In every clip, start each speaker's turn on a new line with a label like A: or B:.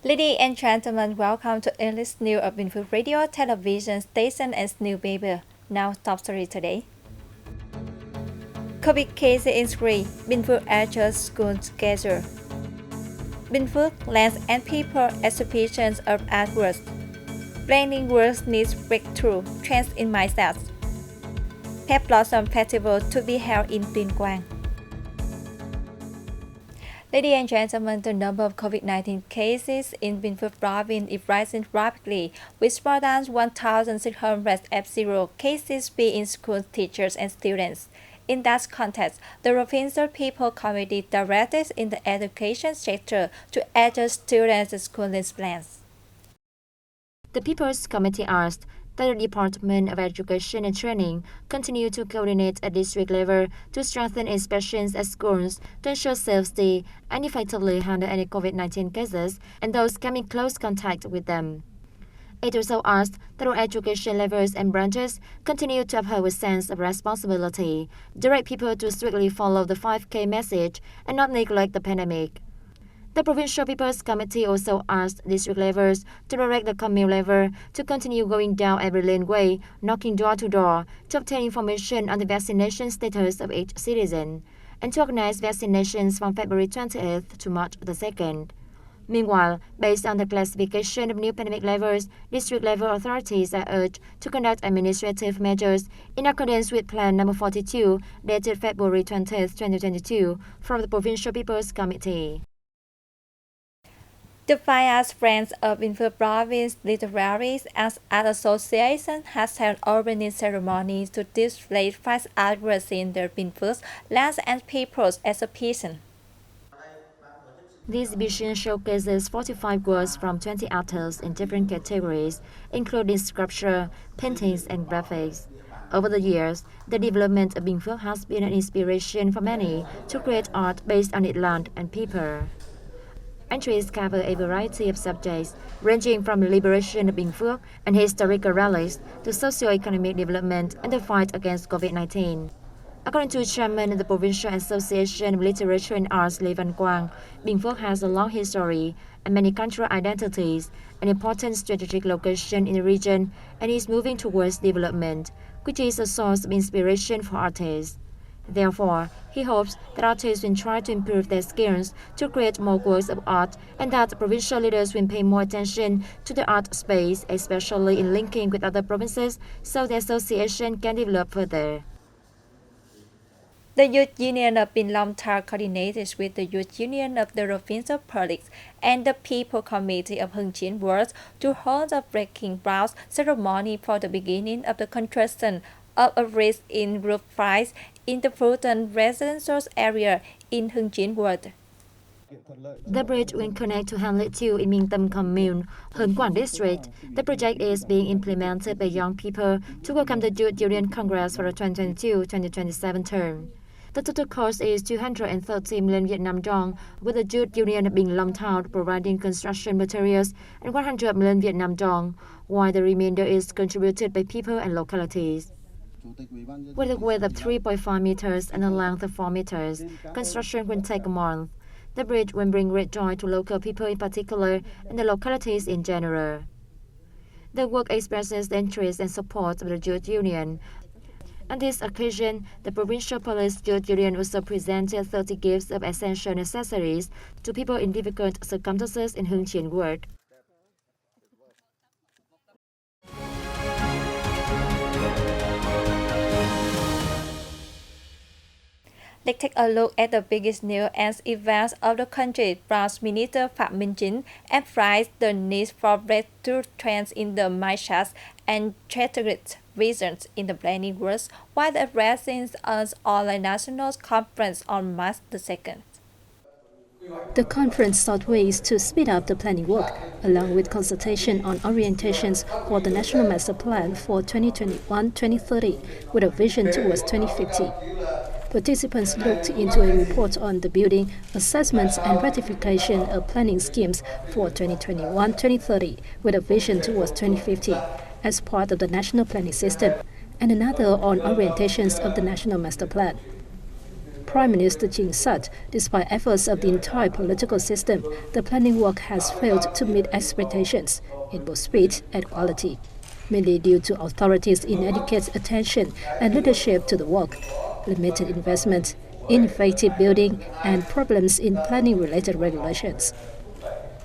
A: Ladies and gentlemen, welcome to English News of Binh Phuoc Radio, television station and newspaper. Now, top story today. COVID cases increase. Binh Phuoc adjusts school schedule. Binh Phuoc lands and people exhibitions of artworks. Planning works needs breakthrough trends in mindset. Pep Blossom Festival to be held in Tuyên Quang. Ladies and gentlemen, the number of COVID-19 cases in Binh Phuoc province is rising rapidly, with more than 1,600 F0 cases being in school teachers and students. In that context, the Provincial People Committee directed in the education sector to adjust students' schooling plans.
B: The People's Committee asked that the Department of Education and Training continue to coordinate at district level to strengthen inspections at schools to ensure safety and effectively handle any COVID-19 cases and those coming in close contact with them. It also asked that all education levels and branches continue to uphold a sense of responsibility, direct people to strictly follow the 5K message and not neglect the pandemic. The Provincial People's Committee also asked district levels to direct the commune level to continue going down every lane way, knocking door to door, to obtain information on the vaccination status of each citizen, and to organize vaccinations from February 28th to March the 2nd. Meanwhile, based on the classification of new pandemic levels, district-level authorities are urged to conduct administrative measures in accordance with Plan No. 42, dated February 20th, 2022, from the Provincial People's Committee.
A: The Finance Friends of Binh Phuoc Province Literary and Art Association has held opening ceremony to display 5 artworks in the Binh Phuoc Lands and People's exhibition.
B: The exhibition showcases 45 works from 20 artists in different categories, including sculpture, paintings, and graphics. Over the years, the development of Binh Phuoc has been an inspiration for many to create art based on its land and people. Entries cover a variety of subjects, ranging from the liberation of Binh Phuoc and historical relics to socio-economic development and the fight against COVID-19. According to Chairman of the Provincial Association of Literature and Arts, Lê Văn Quang, Binh Phuoc has a long history and many cultural identities, an important strategic location in the region, and is moving towards development, which is a source of inspiration for artists. Therefore, he hopes that artists will try to improve their skills to create more works of art and that provincial leaders will pay more attention to the art space, especially in linking with other provinces, so the association can develop further.
A: The Youth Union of Binh Long Thar coordinated with the Youth Union of the Provincial Police and the People Committee of Hưng Chiến World to hold a breaking ground ceremony for the beginning of the construction of a bridge in roof price in the Fulton residential area in Hưng Chiến World.
B: The bridge will connect to Hamlet 2 in Minh Tâm Commune, Hớn Quản District. The project is being implemented by young people to welcome the Youth Union Congress for the 2022-2027 term. The total cost is 230 million Vietnam dong, with the Youth Union of Binh Long Thar providing construction materials and 100 million Vietnam dong, while the remainder is contributed by people and localities. With a width of 3.5 meters and a length of 4 meters, construction will take a month. The bridge will bring great joy to local people in particular and the localities in general. The work expresses the interest and support of the Youth Union. On this occasion, the Provincial Police Youth Union also presented 30 gifts of essential necessities to people in difficult circumstances in Hưng Chiến World.
A: Let's take a look at the biggest news and events of the country. Prime Minister Phạm Minh Chính emphasized the need for breakthrough trends in the mindset and strategic visions in the planning work while addressing an online national conference on March the 2nd.
C: The conference sought ways to speed up the planning work, along with consultation on orientations for the National Master Plan for 2021-2030, with a vision towards 2050. Participants looked into a report on the building, assessments and ratification of planning schemes for 2021-2030, with a vision towards 2050, as part of the national planning system, and another on orientations of the National Master Plan. Prime Minister Dinh said, despite efforts of the entire political system, the planning work has failed to meet expectations in both speed and quality, mainly due to authorities' inadequate attention and leadership to the work, limited investment, ineffective building, and problems in planning-related regulations.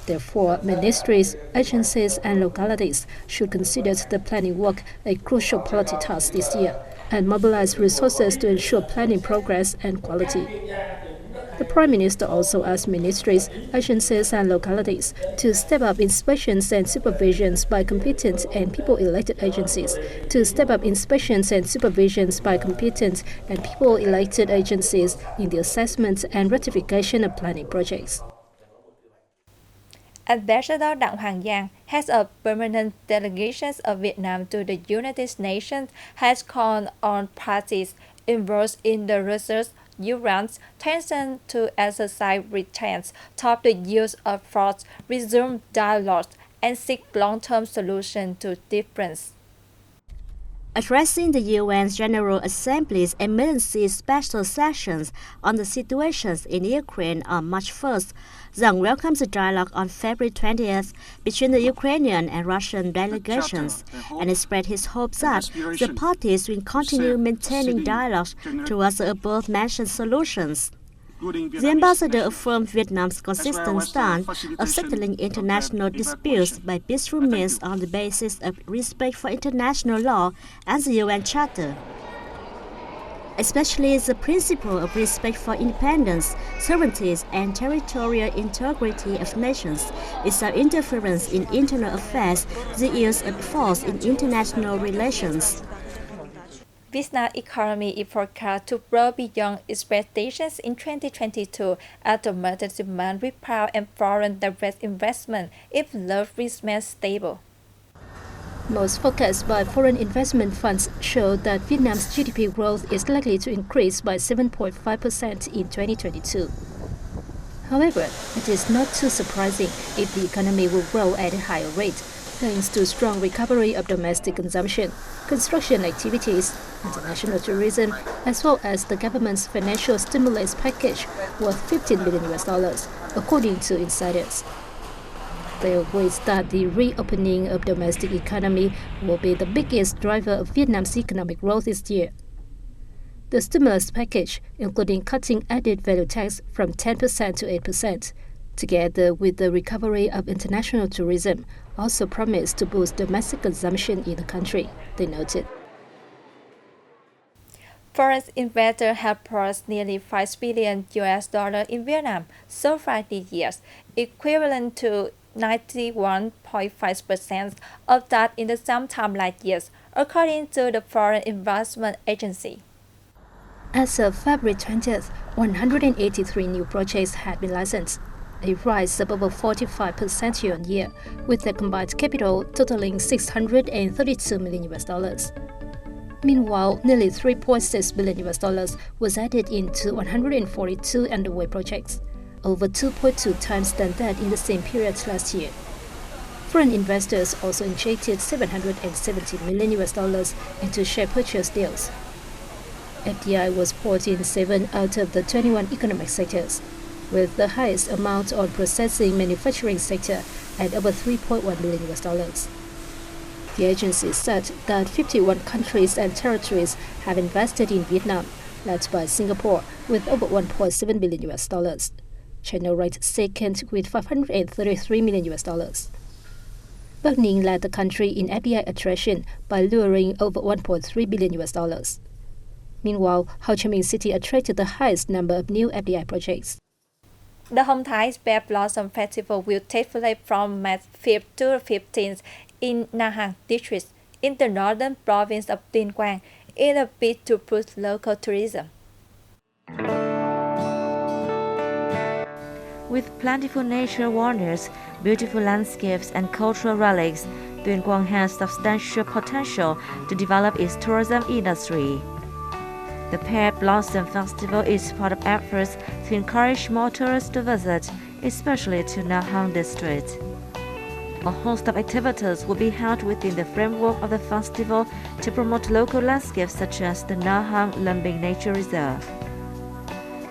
C: Therefore, ministries, agencies, and localities should consider the planning work a crucial polity task this year and mobilize resources to ensure planning progress and quality. The Prime Minister also asked ministries, agencies, and localities to step up inspections and supervisions by competent and people-elected agencies, to step up inspections and supervisions by competent and people-elected agencies in the assessment and ratification of planning projects.
A: Ambassador Đặng Hoàng Giang, head of permanent delegations of Vietnam to the United Nations, has called on parties involved in the research Iran's tension to exercise restraint, stop the use of force, resume dialogue, and seek long-term solutions to differences.
B: Addressing the UN's General Assembly's emergency special sessions on the situations in Ukraine on March 1st, Giang welcomes the dialogue on February 20th between the Ukrainian and Russian delegations and expressed his hope that the parties will continue maintaining dialogue towards the above-mentioned solutions. The ambassador affirmed Vietnam's consistent stance of settling international disputes by peaceful means on the basis of respect for international law and the UN Charter. Especially the principle of respect for independence, sovereignty, and territorial integrity of nations, without interference in internal affairs, the use of force in international relations.
A: Vietnam's economy is forecast to grow beyond expectations in 2022 as domestic demand rebounds and foreign direct investment if love remains stable.
C: Most forecasts by foreign investment funds show that Vietnam's GDP growth is likely to increase by 7.5% in 2022. However, it is not too surprising if the economy will grow at a higher rate, thanks to strong recovery of domestic consumption, construction activities, international tourism, as well as the government's financial stimulus package worth $15 billion, according to insiders. They agree that the reopening of domestic economy will be the biggest driver of Vietnam's economic growth this year. The stimulus package, including cutting added value tax from 10% to 8%, together with the recovery of international tourism, also promise to boost domestic consumption in the country, they noted.
A: Foreign investors have poured nearly $5 billion in Vietnam so far this year, equivalent to 91.5% of that in the same time last year, according to the Foreign Investment Agency.
C: As of February 20th, 183 new projects had been licensed, a rise of over 45% year-on-year, with their combined capital totaling $632 million. Meanwhile, nearly $3.6 billion was added into 142 underway projects, over 2.2 times than that in the same period last year. Foreign investors also injected $770 million into share purchase deals. FDI was poured in 7 out of the 21 economic sectors, with the highest amount on processing manufacturing sector at over $3.1 billion. The agency said that 51 countries and territories have invested in Vietnam, led by Singapore with over $1.7 billion. China ranked second with $533 million. Bắc Ninh led the country in FDI attraction by luring over $1.3 billion. Meanwhile, Ho Chi Minh City attracted the highest number of new FDI projects.
A: The Home Thai Bear Blossom Festival will take place from March 5th to 15th in Na Hang district in the northern province of Tuyên Quang in a bid to boost local tourism.
B: With plentiful nature wonders, beautiful landscapes, and cultural relics, Tuyên Quang has substantial potential to develop its tourism industry. The Pear Blossom Festival is part of efforts to encourage more tourists to visit, especially to Na Hang district. A host of activities will be held within the framework of the festival to promote local landscapes such as the Na Hang Lâm Bình Nature Reserve.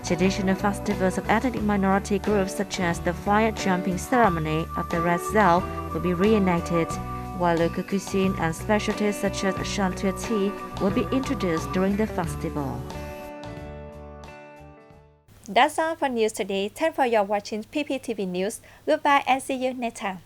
A: Traditional festivals of ethnic minority groups such as the fire jumping ceremony of the Red Zao will be reenacted, while local cuisine and specialties such as Shantua tea will be introduced during the festival. That's all for news today. Thanks for your watching BPTV News. Goodbye and see you next time.